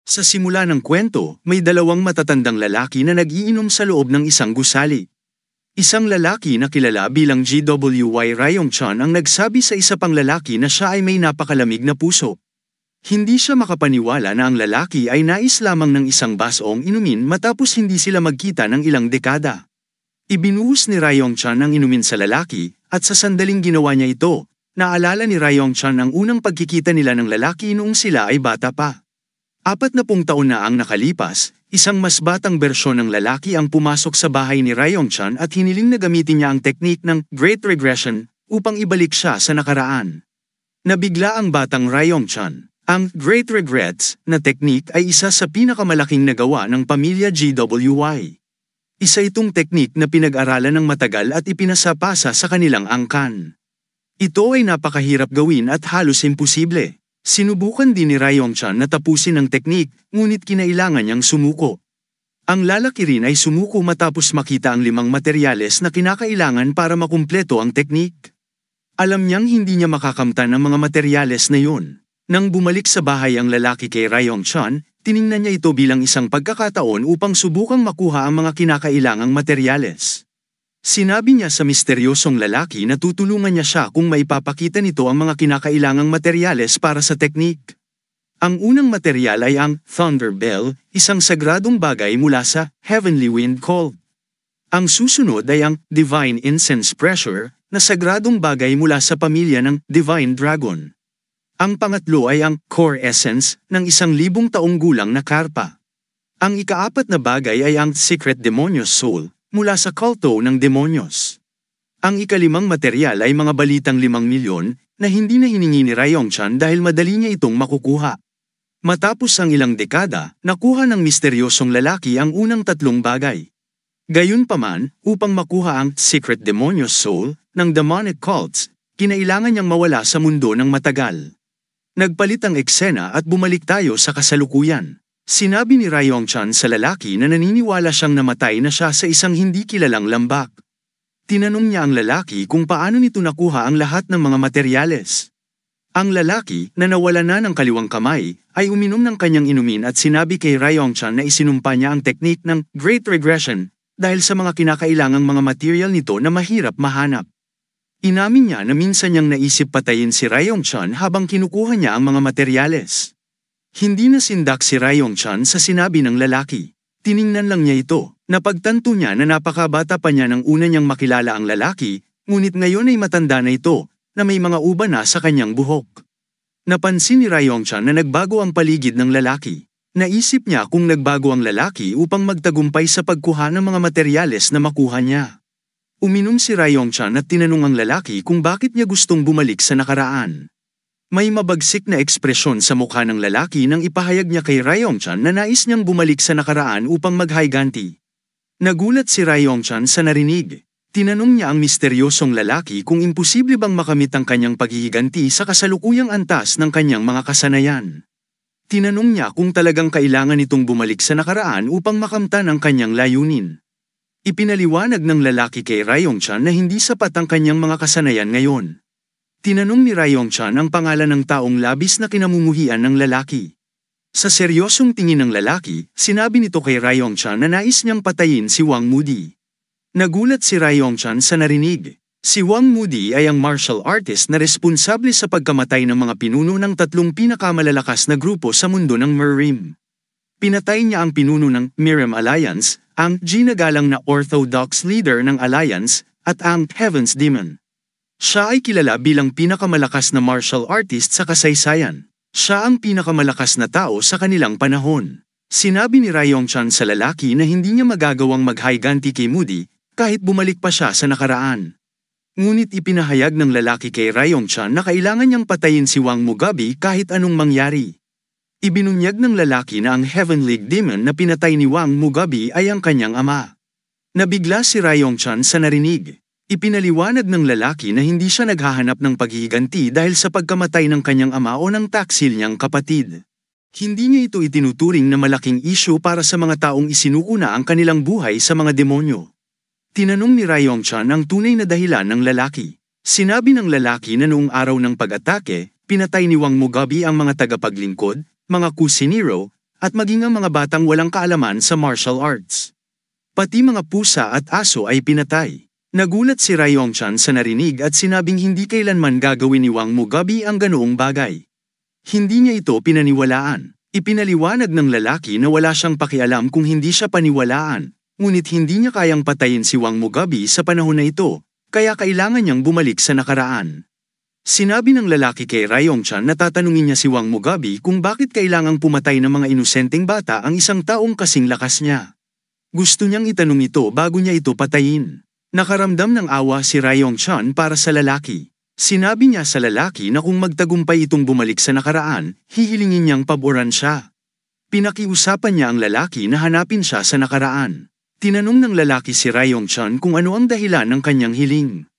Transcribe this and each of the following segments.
Sa simula ng kwento, may dalawang matatandang lalaki na nag-iinom sa loob ng isang gusali. Isang lalaki na kilala bilang GWY Ryong-chan ang nagsabi sa isa pang lalaki na siya ay may napakalamig na puso. Hindi siya makapaniwala na ang lalaki ay nais lamang ng isang basong inumin matapos hindi sila magkita ng ilang dekada. Ibinuhos ni Ryong-chan ang inumin sa lalaki, at sa sandaling ginawa niya ito, naalala ni Ryong-chan ang unang pagkikita nila ng lalaki noong sila ay bata pa. 40 taon na ang nakalipas, isang mas batang bersyon ng lalaki ang pumasok sa bahay ni Ryong-chan at hiniling na gamitin niya ang teknik ng Great Regression upang ibalik siya sa nakaraan. Nabigla ang batang Ryong-chan. Ang Great Regrets na teknik ay isa sa pinakamalaking nagawa ng pamilya GWY. Isa itong teknik na pinag-aralan ng matagal at ipinasapasa sa kanilang angkan. Ito ay napakahirap gawin at halos imposible. Sinubukan din ni Ryong-chan na tapusin ang teknik, ngunit kinailangan niyang sumuko. Ang lalaki rin ay sumuko matapos makita ang 5 materyales na kinakailangan para makumpleto ang teknik. Alam niyang hindi niya makakamtan ang mga materyales na yun. Nang bumalik sa bahay ang lalaki kay Ryong-chan, tiningnan niya ito bilang isang pagkakataon upang subukang makuha ang mga kinakailangang materyales. Sinabi niya sa misteryosong lalaki na tutulungan niya siya kung maipapakita nito ang mga kinakailangang materyales para sa teknik. Ang unang materyal ay ang Thunder Bell, isang sagradong bagay mula sa Heavenly Wind Call. Ang susunod ay ang Divine Incense Pressure, na sagradong bagay mula sa pamilya ng Divine Dragon. Ang pangatlo ay ang Core Essence ng 1,000 taong gulang na karpa. Ang ika-4 na bagay ay ang Secret Demonios Soul, mula sa kulto ng demonyos. Ang ika-5 materyal ay mga balitang 5 milyon na hindi na hiningi ni Ryong-chan dahil madali niya itong makukuha. Matapos ang ilang dekada, nakuha ng misteryosong lalaki ang unang 3 bagay. Gayunpaman, upang makuha ang Secret Demonios Soul ng demonic cults, kinailangan niyang mawala sa mundo ng matagal. Nagpalit ang eksena at bumalik tayo sa kasalukuyan. Sinabi ni Ryong-chan sa lalaki na naniniwala siyang namatay na siya sa isang hindi kilalang lambak. Tinanong niya ang lalaki kung paano nito nakuha ang lahat ng mga materyales. Ang lalaki, na nawala na ng kaliwang kamay, ay uminom ng kanyang inumin at sinabi kay Ryong-chan na isinumpa niya ang teknik ng Great Regression dahil sa mga kinakailangang mga material nito na mahirap mahanap. Inamin niya na minsan niyang naisip patayin si Ryong-chan habang kinukuha niya ang mga materyales. Hindi nasindak si Ryong-chan sa sinabi ng lalaki. Tiningnan lang niya ito. Napagtanto niya na napakabata pa niya nang una niyang makilala ang lalaki, ngunit ngayon ay matanda na ito, na may mga uba na sa kanyang buhok. Napansin ni Ryong-chan na nagbago ang paligid ng lalaki. Naisip niya kung nagbago ang lalaki upang magtagumpay sa pagkuha ng mga materyales na makuha niya. Uminom si Ryong-chan at tinanong ang lalaki kung bakit niya gustong bumalik sa nakaraan. May mabagsik na ekspresyon sa mukha ng lalaki nang ipahayag niya kay Ryong-chan na nais niyang bumalik sa nakaraan upang maghiganti. Nagulat si Ryong-chan sa narinig. Tinanong niya ang misteryosong lalaki kung imposible bang makamit ang kanyang paghihiganti sa kasalukuyang antas ng kanyang mga kasanayan. Tinanong niya kung talagang kailangan itong bumalik sa nakaraan upang makamtan ang kanyang layunin. Ipinaliwanag ng lalaki kay Ryong-chan na hindi sapat ang kanyang mga kasanayan ngayon. Tinanong ni Ryong-chan ang pangalan ng taong labis na kinamumuhian ng lalaki. Sa seryosong tingin ng lalaki, sinabi nito kay Ryong-chan na nais niyang patayin si Wang Moody. Nagulat si Ryong-chan sa narinig. Si Wang Moody ay ang martial artist na responsable sa pagkamatay ng mga pinuno ng 3 pinakamalalakas na grupo sa mundo ng Merim. Pinatay niya ang pinuno ng Merim Alliance, ang ginagalang na Orthodox leader ng Alliance, at ang Heaven's Demon. Siya ay kilala bilang pinakamalakas na martial artist sa kasaysayan. Siya ang pinakamalakas na tao sa kanilang panahon. Sinabi ni Ryong-chan sa lalaki na hindi niya magagawang maghiganti kay Moody kahit bumalik pa siya sa nakaraan. Ngunit ipinahayag ng lalaki kay Ryong-chan na kailangan niyang patayin si Wang Mugabe kahit anong mangyari. Ibinunyag ng lalaki na ang Heavenly Demon na pinatay ni Wang Mugabe ay ang kanyang ama. Nabigla si Ryong-chan sa narinig. Ipinaliwanag ng lalaki na hindi siya naghahanap ng paghihiganti dahil sa pagkamatay ng kanyang ama o ng taksil niyang kapatid. Hindi niya ito itinuturing na malaking isyu para sa mga taong isinukuna ang kanilang buhay sa mga demonyo. Tinanong ni Ryong-chan ang tunay na dahilan ng lalaki. Sinabi ng lalaki na noong araw ng pag-atake, pinatay ni Wang Mugabe ang mga tagapaglingkod, mga kusinero, at maging ang mga batang walang kaalaman sa martial arts. Pati mga pusa at aso ay pinatay. Nagulat si Ryong-chan sa narinig at sinabing hindi kailanman gagawin ni Wang Mugabe ang ganoong bagay. Hindi niya ito pinaniwalaan. Ipinaliwanag ng lalaki na wala siyang pakialam kung hindi siya paniwalaan, ngunit hindi niya kayang patayin si Wang Mugabe sa panahon na ito, kaya kailangan niyang bumalik sa nakaraan. Sinabi ng lalaki kay Ryong-chan na tatanungin niya si Wang Mugabe kung bakit kailangang pumatay ng mga inosenteng bata ang isang taong kasing lakas niya. Gusto niyang itanong ito bago niya ito patayin. Nakaramdam ng awa si Ryong-chan para sa lalaki. Sinabi niya sa lalaki na kung magtagumpay itong bumalik sa nakaraan, hihilingin niyang paboran siya. Pinakiusapan niya ang lalaki na hanapin siya sa nakaraan. Tinanong ng lalaki si Ryong-chan kung ano ang dahilan ng kanyang hiling.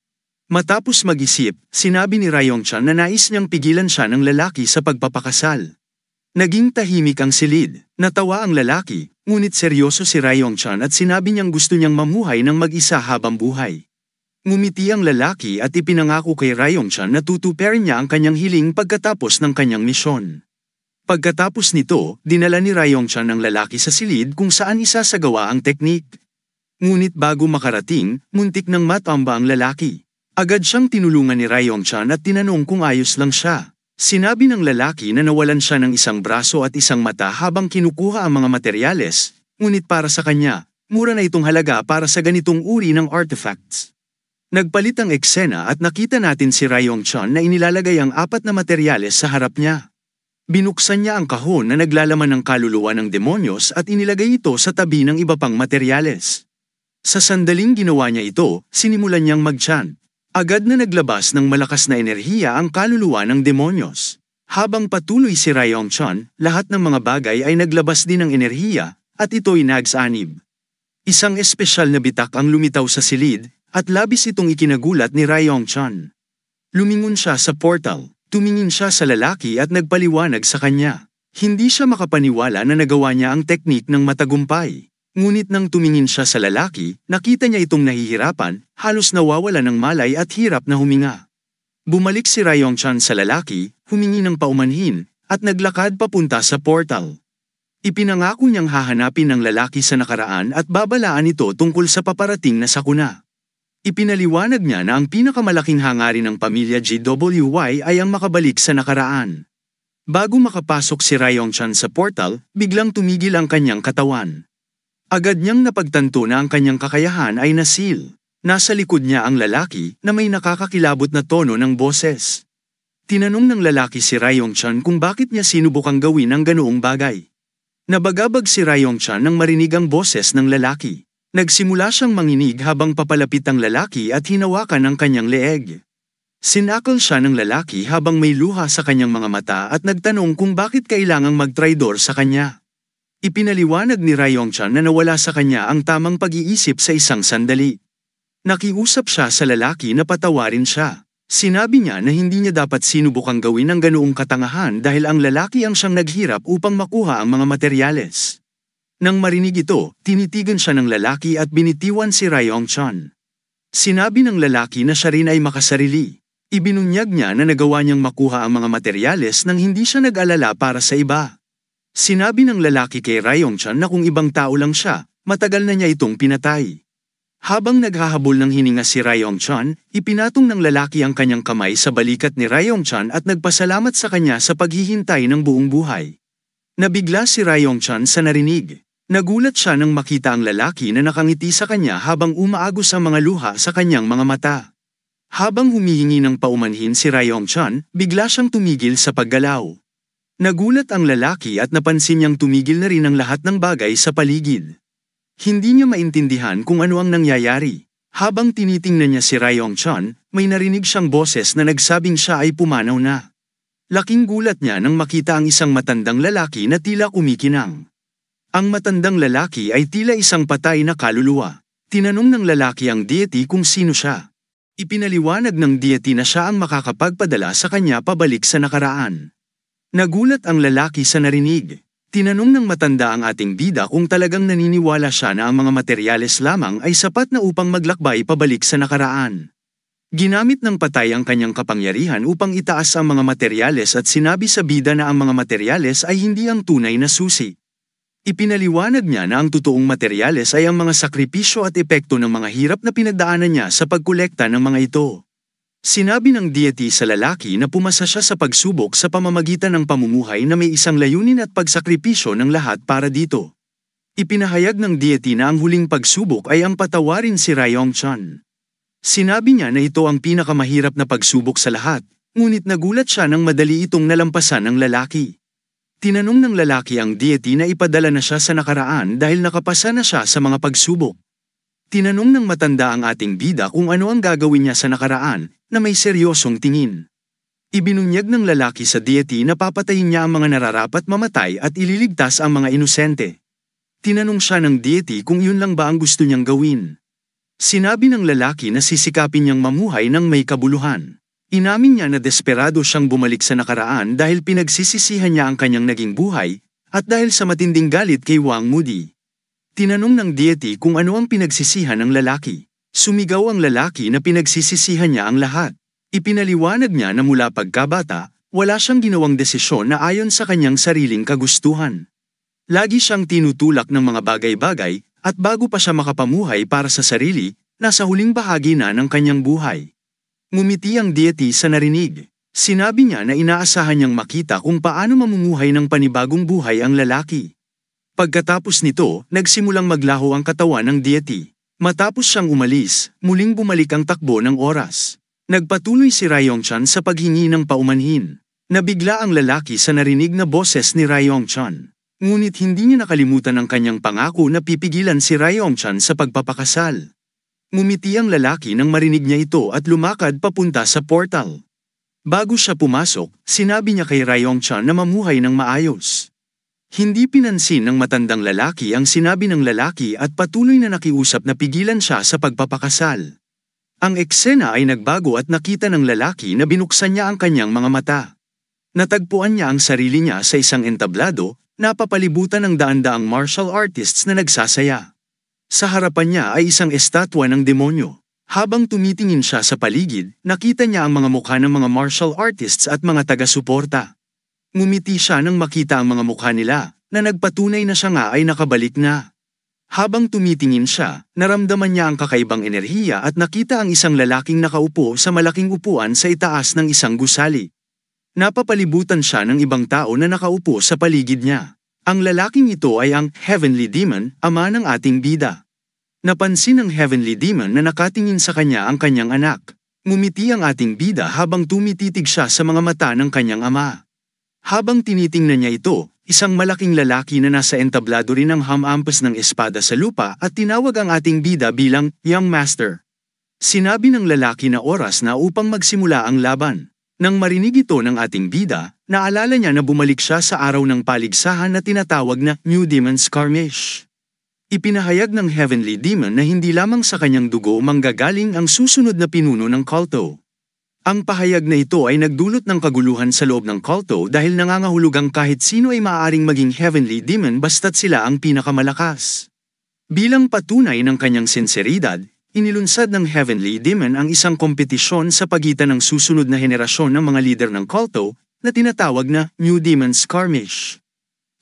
Matapos mag-isip, sinabi ni Ryong-chan na nais niyang pigilan siya ng lalaki sa pagpapakasal. Naging tahimik ang silid, natawa ang lalaki, ngunit seryoso si Ryong-chan at sinabi niyang gusto niyang mamuhay ng mag-isa habang buhay. Ngumiti ang lalaki at ipinangako kay Ryong-chan na tutuparin niya ang kanyang hiling pagkatapos ng kanyang misyon. Pagkatapos nito, dinala ni Ryong-chan ang lalaki sa silid kung saan isasagawa ang teknik. Ngunit bago makarating, muntik nang matamba ang lalaki. Agad siyang tinulungan ni Ryong-chan at tinanong kung ayos lang siya. Sinabi ng lalaki na nawalan siya ng isang braso at isang mata habang kinukuha ang mga materyales, ngunit para sa kanya, mura na itong halaga para sa ganitong uri ng artifacts. Nagpalit ang eksena at nakita natin si Ryong-chan na inilalagay ang 4 na materyales sa harap niya. Binuksan niya ang kahon na naglalaman ng kaluluwa ng demonyos at inilagay ito sa tabi ng iba pang materyales. Sa sandaling ginawa niya ito, sinimulan niyang mag-chant. Agad na naglabas ng malakas na enerhiya ang kaluluwa ng demonyos. Habang patuloy si Ryong-chan, lahat ng mga bagay ay naglabas din ng enerhiya, at ito'y nagsanib. Isang espesyal na bitak ang lumitaw sa silid, at labis itong ikinagulat ni Ryong-chan. Lumingon siya sa portal, tumingin siya sa lalaki at nagpaliwanag sa kanya. Hindi siya makapaniwala na nagawa niya ang teknik ng matagumpay. Ngunit nang tumingin siya sa lalaki, nakita niya itong nahihirapan, halos nawawala ng malay at hirap na huminga. Bumalik si Ryong-chan sa lalaki, humingi ng paumanhin, at naglakad papunta sa portal. Ipinangako niyang hahanapin ang lalaki sa nakaraan at babalaan ito tungkol sa paparating na sakuna. Ipinaliwanag niya na ang pinakamalaking hangarin ng pamilya GWY ay ang makabalik sa nakaraan. Bago makapasok si Ryong-chan sa portal, biglang tumigil ang kanyang katawan. Agad niyang napagtanto na ang kanyang kakayahan ay nasil. Nasa likod niya ang lalaki na may nakakakilabot na tono ng boses. Tinanong ng lalaki si Ryong-chan kung bakit niya sinubukang gawin ang ganoong bagay. Nabagabag si Ryong-chan nang marinig ang boses ng lalaki. Nagsimula siyang manginig habang papalapit ang lalaki at hinawakan ang kanyang leeg. Sinakal siya ng lalaki habang may luha sa kanyang mga mata at nagtanong kung bakit kailangang magtraidor sa kanya. Ipinaliwanag ni Ryong-chan na nawala sa kanya ang tamang pag-iisip sa isang sandali. Nakiusap siya sa lalaki na patawarin siya. Sinabi niya na hindi niya dapat sinubukang gawin ang ganoong katangahan dahil ang lalaki ang siyang naghirap upang makuha ang mga materyales. Nang marinig ito, tinitigan siya ng lalaki at binitiwan si Ryong-chan. Sinabi ng lalaki na siya rin ay makasarili. Ibinunyag niya na nagawa niyang makuha ang mga materyales nang hindi siya nag-alala para sa iba. Sinabi ng lalaki kay Ryong-chan na kung ibang tao lang siya, matagal na niya itong pinatay. Habang naghahabol ng hininga si Ryong-chan, ipinatong ng lalaki ang kanyang kamay sa balikat ni Ryong-chan at nagpasalamat sa kanya sa paghihintay ng buong buhay. Nabigla si Ryong-chan sa narinig. Nagulat siya nang makita ang lalaki na nakangiti sa kanya habang umaagos ang mga luha sa kanyang mga mata. Habang humihingi ng paumanhin si Ryong-chan, bigla siyang tumigil sa paggalaw. Nagulat ang lalaki at napansin niyang tumigil na rin ang lahat ng bagay sa paligid. Hindi niya maintindihan kung ano ang nangyayari. Habang tinitingnan niya si Ryong-chan, may narinig siyang boses na nagsabing siya ay pumanaw na. Laking gulat niya nang makita ang isang matandang lalaki na tila kumikinang. Ang matandang lalaki ay tila isang patay na kaluluwa. Tinanong ng lalaki ang deity kung sino siya. Ipinaliwanag ng deity na siya ang makakapagpadala sa kanya pabalik sa nakaraan. Nagulat ang lalaki sa narinig. Tinanong ng matanda ang ating bida kung talagang naniniwala siya na ang mga materyales lamang ay sapat na upang maglakbay pabalik sa nakaraan. Ginamit ng patay ang kanyang kapangyarihan upang itaas ang mga materyales at sinabi sa bida na ang mga materyales ay hindi ang tunay na susi. Ipinaliwanag niya na ang totoong materyales ay ang mga sakripisyo at epekto ng mga hirap na pinagdaanan niya sa pagkolekta ng mga ito. Sinabi ng deity sa lalaki na pumasa siya sa pagsubok sa pamamagitan ng pamumuhay na may isang layunin at pagsakripisyo ng lahat para dito. Ipinahayag ng deity na ang huling pagsubok ay ang patawarin si Ryong-chan. Sinabi niya na ito ang pinakamahirap na pagsubok sa lahat, ngunit nagulat siya nang madali itong nalampasan ng lalaki. Tinanong ng lalaki ang deity na ipadala na siya sa nakaraan dahil nakapasa na siya sa mga pagsubok. Tinanong ng matanda ang ating bida kung ano ang gagawin niya sa nakaraan na may seryosong tingin. Ibinunyag ng lalaki sa deity na papatayin niya ang mga nararapat mamatay at ililigtas ang mga inosente. Tinanong siya ng deity kung yun lang ba ang gusto niyang gawin. Sinabi ng lalaki na sisikapin niyang mamuhay ng may kabuluhan. Inamin niya na desperado siyang bumalik sa nakaraan dahil pinagsisisihan niya ang kanyang naging buhay, at dahil sa matinding galit kay Wang Moody. Tinanong ng deity kung ano ang pinagsisihan ng lalaki. Sumigaw ang lalaki na pinagsisisihan niya ang lahat. Ipinaliwanag niya na mula pagkabata, wala siyang ginawang desisyon na ayon sa kanyang sariling kagustuhan. Lagi siyang tinutulak ng mga bagay-bagay, at bago pa siya makapamuhay para sa sarili, nasa huling bahagi na ng kanyang buhay. Ngumiti ang deity sa narinig. Sinabi niya na inaasahan niyang makita kung paano mamumuhay ng panibagong buhay ang lalaki. Pagkatapos nito, nagsimulang maglaho ang katawan ng deity. Matapos siyang umalis, muling bumalik ang takbo ng oras. Nagpatuloy si Ryong-chan sa paghingi ng paumanhin. Nabigla ang lalaki sa narinig na boses ni Ryong-chan. Ngunit hindi niya nakalimutan ang kanyang pangako na pipigilan si Ryong-chan sa pagpapakasal. Ngumiti ang lalaki nang marinig niya ito at lumakad papunta sa portal. Bago siya pumasok, sinabi niya kay Ryong-chan na mamuhay ng maayos. Hindi pinansin ng matandang lalaki ang sinabi ng lalaki at patuloy na nakiusap na pigilan siya sa pagpapakasal. Ang eksena ay nagbago at nakita ng lalaki na binuksan niya ang kanyang mga mata. Natagpuan niya ang sarili niya sa isang entablado, napapalibutan ng daan-daang martial artists na nagsasaya. Sa harapan niya ay isang estatwa ng demonyo. Habang tumitingin siya sa paligid, nakita niya ang mga mukha ng mga martial artists at mga taga-suporta. Ngumiti siya nang makita ang mga mukha nila, na nagpatunay na siya nga ay nakabalik na. Habang tumitingin siya, naramdaman niya ang kakaibang enerhiya at nakita ang isang lalaking nakaupo sa malaking upuan sa itaas ng isang gusali. Napapalibutan siya ng ibang tao na nakaupo sa paligid niya. Ang lalaking ito ay ang Heavenly Demon, ama ng ating bida. Napansin ng Heavenly Demon na nakatingin sa kanya ang kanyang anak. Ngumiti ang ating bida habang tumititig siya sa mga mata ng kanyang ama. Habang tinitingnan niya ito, isang malaking lalaki na nasa entablado rin ang hamampas ng espada sa lupa at tinawag ang ating bida bilang Young Master. Sinabi ng lalaki na oras na upang magsimula ang laban. Nang marinig ito ng ating bida, naalala niya na bumalik siya sa araw ng paligsahan na tinatawag na New Demon Skirmish. Ipinahayag ng Heavenly Demon na hindi lamang sa kanyang dugo manggagaling ang susunod na pinuno ng kulto. Ang pahayag na ito ay nagdulot ng kaguluhan sa loob ng kulto dahil nangangahulugang kahit sino ay maaaring maging Heavenly Demon basta't sila ang pinakamalakas. Bilang patunay ng kanyang sinseridad, inilunsad ng Heavenly Demon ang isang kompetisyon sa pagitan ng susunod na henerasyon ng mga lider ng kulto na tinatawag na New Demon Skirmish.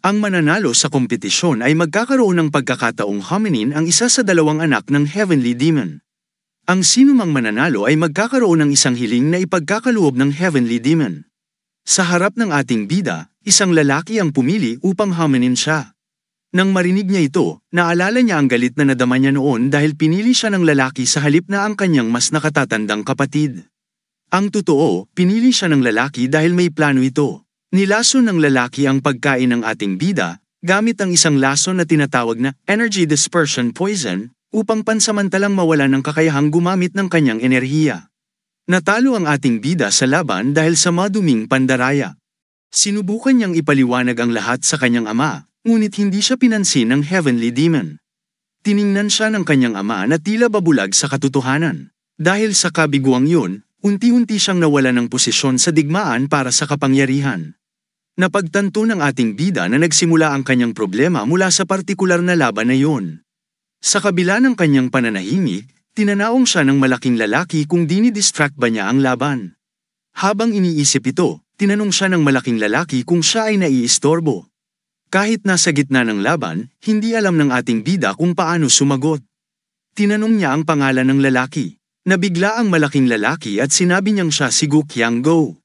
Ang mananalo sa kompetisyon ay magkakaroon ng pagkakataong huminin ang isa sa dalawang anak ng Heavenly Demon. Ang sinumang mananalo ay magkakaroon ng isang hiling na ipagkakaloob ng Heavenly Demon. Sa harap ng ating bida, isang lalaki ang pumili upang huminin siya. Nang marinig niya ito, naalala niya ang galit na nadama niya noon dahil pinili siya ng lalaki sa halip na ang kanyang mas nakatatandang kapatid. Ang totoo, pinili siya ng lalaki dahil may plano ito. Nilaso ng lalaki ang pagkain ng ating bida, gamit ang isang laso na tinatawag na Energy Dispersion Poison, upang pansamantalang mawala ng kakayahang gumamit ng kanyang enerhiya. Natalo ang ating bida sa laban dahil sa maduming pandaraya. Sinubukan niyang ipaliwanag ang lahat sa kanyang ama, ngunit hindi siya pinansin ng Heavenly Demon. Tiningnan siya ng kanyang ama na tila babulag sa katotohanan. Dahil sa kabiguang yun, unti-unti siyang nawala ng posisyon sa digmaan para sa kapangyarihan. Napagtanto ng ating bida na nagsimula ang kanyang problema mula sa partikular na laban na yun. Sa kabila ng kanyang pananahimik, tinanaong siya ng malaking lalaki kung dinidistract ba niya ang laban. Habang iniisip ito, tinanong siya ng malaking lalaki kung siya ay naiistorbo. Kahit nasa gitna ng laban, hindi alam ng ating bida kung paano sumagot. Tinanong niya ang pangalan ng lalaki. Nabigla ang malaking lalaki at sinabi niyang siya si Gu Qianggo.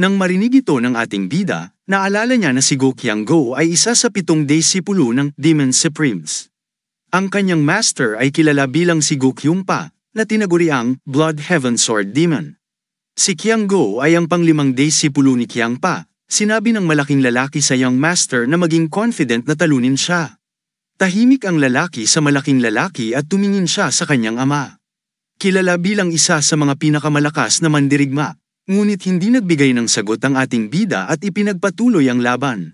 Nang marinig ito ng ating bida, naalala niya na si Gu Qianggo ay isa sa 7 disipulo ng Demon Supremes. Ang kanyang master ay kilala bilang si Gu Qiongpa, na tinaguriang Blood Heaven Sword Demon. Si Qianggo ay ang pang-5 disipulo ni Qiangpa. Sinabi ng malaking lalaki sa young master na maging confident na talunin siya. Tahimik ang lalaki sa malaking lalaki at tumingin siya sa kanyang ama. Kilala bilang isa sa mga pinakamalakas na mandirigma, ngunit hindi nagbigay ng sagot ang ating bida at ipinagpatuloy ang laban.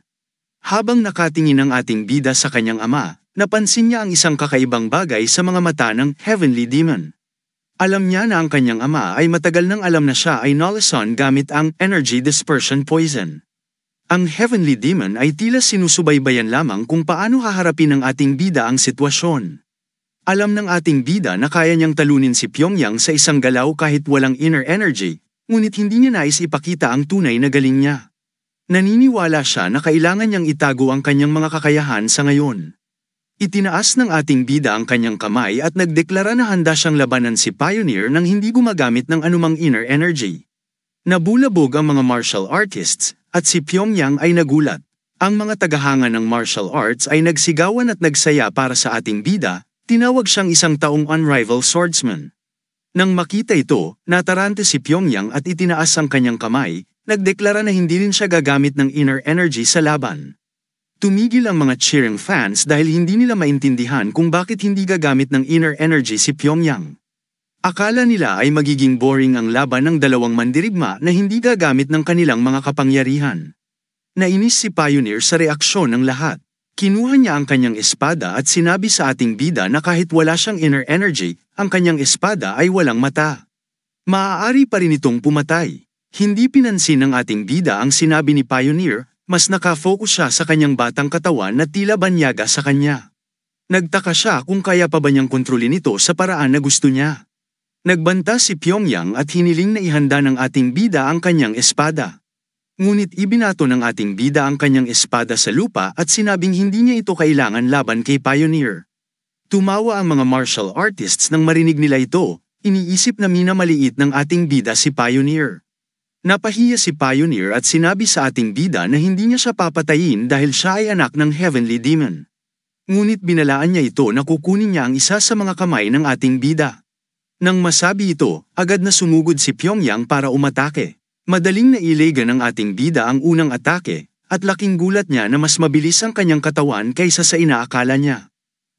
Habang nakatingin ang ating bida sa kanyang ama, napansin niya ang isang kakaibang bagay sa mga mata ng Heavenly Demon. Alam niya na ang kanyang ama ay matagal nang alam na siya ay nalason gamit ang Energy Dispersion Poison. Ang Heavenly Demon ay tila sinusubaybayan lamang kung paano haharapin ng ating bida ang sitwasyon. Alam ng ating bida na kaya niyang talunin si Pyongyang sa isang galaw kahit walang inner energy, ngunit hindi niya nais ipakita ang tunay na galing niya. Naniniwala siya na kailangan niyang itago ang kanyang mga kakayahan sa ngayon. Itinaas ng ating bida ang kanyang kamay at nagdeklara na handa siyang labanan si Pioneer nang hindi gumagamit ng anumang inner energy. Nabulabog ang mga martial artists, at si Pyongyang ay nagulat. Ang mga tagahanga ng martial arts ay nagsigawan at nagsaya para sa ating bida. Tinawag siyang isang taong unrivaled swordsman. Nang makita ito, natarante si Pyongyang at itinaas ang kanyang kamay, nagdeklara na hindi rin siya gagamit ng inner energy sa laban. Tumigil ang mga cheering fans dahil hindi nila maintindihan kung bakit hindi gagamit ng inner energy si Pyongyang. Akala nila ay magiging boring ang laban ng dalawang mandirigma na hindi gagamit ng kanilang mga kapangyarihan. Nainis si Pioneer sa reaksyon ng lahat. Kinuha niya ang kanyang espada at sinabi sa ating bida na kahit wala siyang inner energy, ang kanyang espada ay walang mata. Maaari pa rin itong pumatay. Hindi pinansin ng ating bida ang sinabi ni Pioneer, mas nakafocus siya sa kanyang batang katawan na tila banyaga sa kanya. Nagtaka siya kung kaya pa ba niyang kontrolin ito sa paraan na gusto niya. Nagbanta si Pyongyang at hiniling na ihanda ng ating bida ang kanyang espada. Ngunit ibinato ng ating bida ang kanyang espada sa lupa at sinabing hindi niya ito kailangan laban kay Pioneer. Tumawa ang mga martial artists nang marinig nila ito, iniisip na minamaliit ng ating bida si Pioneer. Napahiya si Pioneer at sinabi sa ating bida na hindi niya siya papatayin dahil siya ay anak ng Heavenly Demon. Ngunit binalaan niya ito na kukunin niya ang isa sa mga kamay ng ating bida. Nang masabi ito, agad na sumugod si Pyongyang para umatake. Madaling nailega ng ating bida ang unang atake, at laking gulat niya na mas mabilis ang kanyang katawan kaysa sa inaakala niya.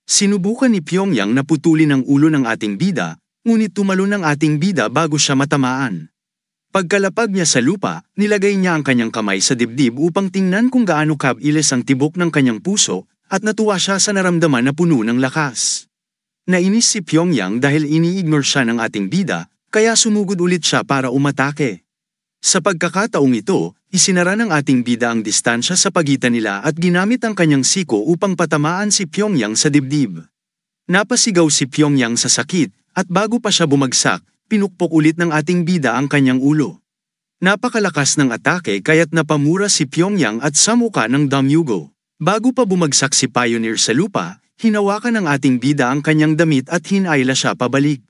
Sinubukan ni Pyongyang na putulin ang ulo ng ating bida, ngunit tumalon ang ating bida bago siya matamaan. Pagkalapag niya sa lupa, nilagay niya ang kanyang kamay sa dibdib upang tingnan kung gaano kabilis ang tibok ng kanyang puso, at natuwa siya sa naramdaman na puno ng lakas. Nainis si Pyongyang dahil ini-ignore siya ng ating bida, kaya sumugod ulit siya para umatake. Sa pagkakataong ito, isinara ng ating bida ang distansya sa pagitan nila at ginamit ang kanyang siko upang patamaan si Pyongyang sa dibdib. Napasigaw si Pyongyang sa sakit, at bago pa siya bumagsak, pinukpok ulit ng ating bida ang kanyang ulo. Napakalakas ng atake kaya't napamura si Pyongyang at sa muka ng Damyugo. Bago pa bumagsak si Pioneer sa lupa, hinawakan ng ating bida ang kanyang damit at hinayla siya pabalik.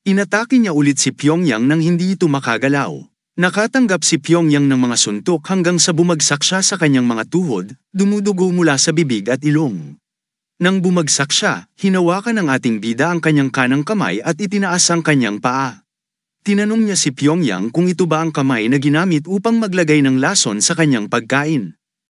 Inatake niya ulit si Pyongyang nang hindi ito makagalaw. Nakatanggap si Pyongyang ng mga suntok hanggang sa bumagsak siya sa kanyang mga tuhod, dumudugo mula sa bibig at ilong. Nang bumagsak siya, hinawakan ng ating bida ang kanyang kanang kamay at itinaas ang kanyang paa. Tinanong niya si Pyongyang kung ito ba ang kamay na ginamit upang maglagay ng lason sa kanyang pagkain.